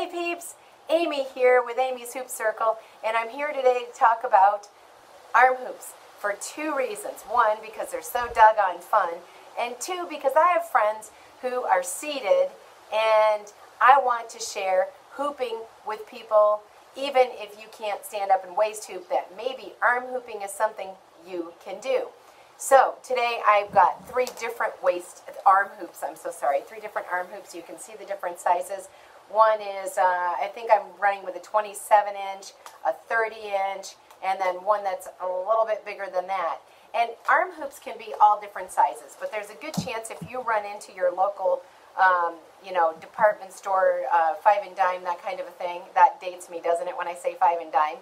Hey peeps, Amy here with Amy's Hoop Circle, and I'm here today to talk about arm hoops for two reasons. One, because they're so doggone fun, and two, because I have friends who are seated and I want to share hooping with people, even if you can't stand up and waist hoop, that maybe arm hooping is something you can do. So today I've got three different three different arm hoops. You can see the different sizes. One is, I think I'm running with a 27-inch, a 30-inch, and then one that's a little bit bigger than that. And arm hoops can be all different sizes, but there's a good chance if you run into your local, department store, five and dime, that kind of a thing. That dates me, doesn't it, when I say five and dime?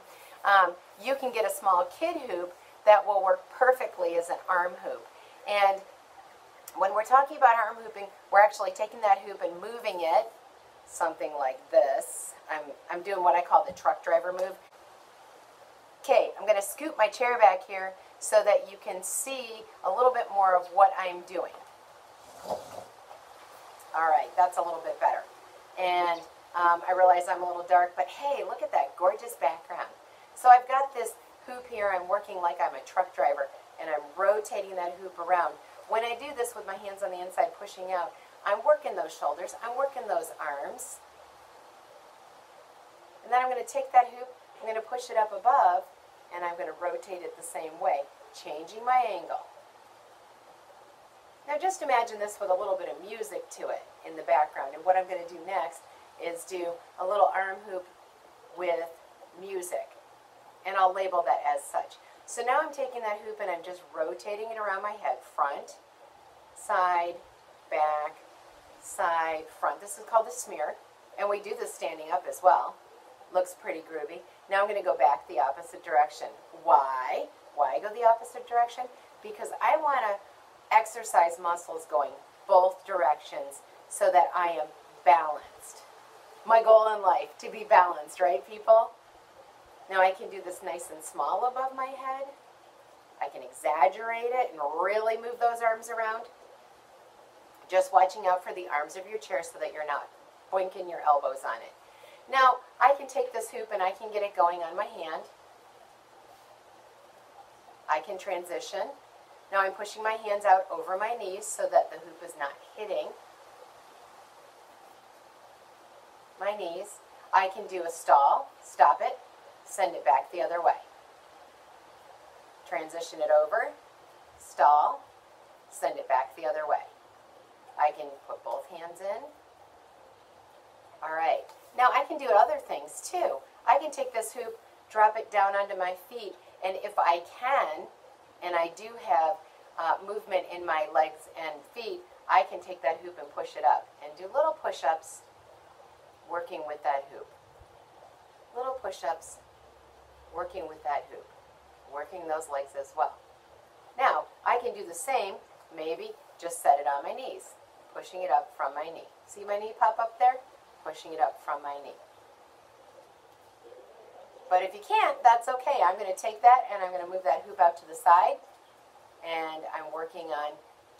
You can get a small kid hoop that will work perfectly as an arm hoop. And when we're talking about arm hooping, we're actually taking that hoop and moving it something like this. I'm doing what I call the truck driver move. Okay, I'm going to scoot my chair back here so that you can see a little bit more of what I'm doing. All right, that's a little bit better. And I realize I'm a little dark, but hey, look at that gorgeous background. So I've got this hoop here. I'm working like I'm a truck driver, and I'm rotating that hoop around. When I do this with my hands on the inside pushing out, I'm working those shoulders, I'm working those arms. And then I'm going to take that hoop, I'm going to push it up above, and I'm going to rotate it the same way, changing my angle. Now just imagine this with a little bit of music to it in the background. And what I'm going to do next is do a little arm hoop with music. And I'll label that as such. So now I'm taking that hoop and I'm just rotating it around my head. Front, side, back, side, front. This is called a smear. And we do this standing up as well. Looks pretty groovy. Now I'm going to go back the opposite direction. Why? Why go the opposite direction? Because I want to exercise muscles going both directions so that I am balanced. My goal in life, to be balanced, right, people? Now I can do this nice and small above my head. I can exaggerate it and really move those arms around. Just watching out for the arms of your chair so that you're not boinking your elbows on it. Now I can take this hoop and I can get it going on my hand. I can transition. Now I'm pushing my hands out over my knees so that the hoop is not hitting my knees. I can do a stall, stop it, send it back the other way. Transition it over, stall, send it back the other way. I can put both hands in. All right. Now I can do other things too. I can take this hoop, drop it down onto my feet, and if I can, and I do have movement in my legs and feet, I can take that hoop and push it up and do little push-ups working with that hoop. Little push-ups working with that hoop, working those legs as well. Now, I can do the same, maybe just set it on my knees, pushing it up from my knee. See my knee pop up there? Pushing it up from my knee. But if you can't, that's okay. I'm going to take that and I'm going to move that hoop out to the side, and I'm working on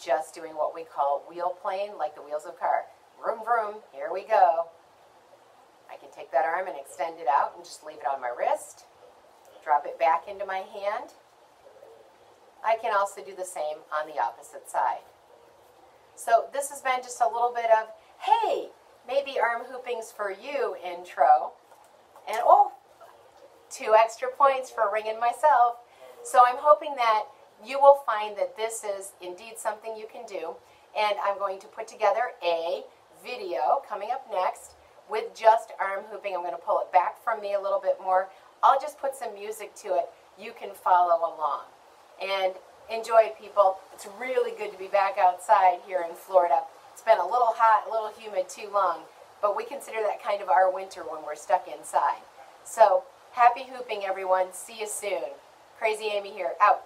just doing what we call wheel plane, like the wheels of a car. Vroom, vroom, here we go. I can take that arm and extend it out and just leave it on my wrist. Drop it back into my hand. I can also do the same on the opposite side. So this has been just a little bit of, hey, maybe arm hooping's for you intro. And oh, 2 extra points for ringing myself. So I'm hoping that you will find that this is indeed something you can do. And I'm going to put together a video coming up next with just arm hooping. I'm going to pull it back from me a little bit more. I'll just put some music to it. You can follow along. And enjoy, people. It's really good to be back outside here in Florida. It's been a little hot, a little humid too long, but we consider that kind of our winter when we're stuck inside. So, happy hooping, everyone. See you soon. Crazy Amy here. Out.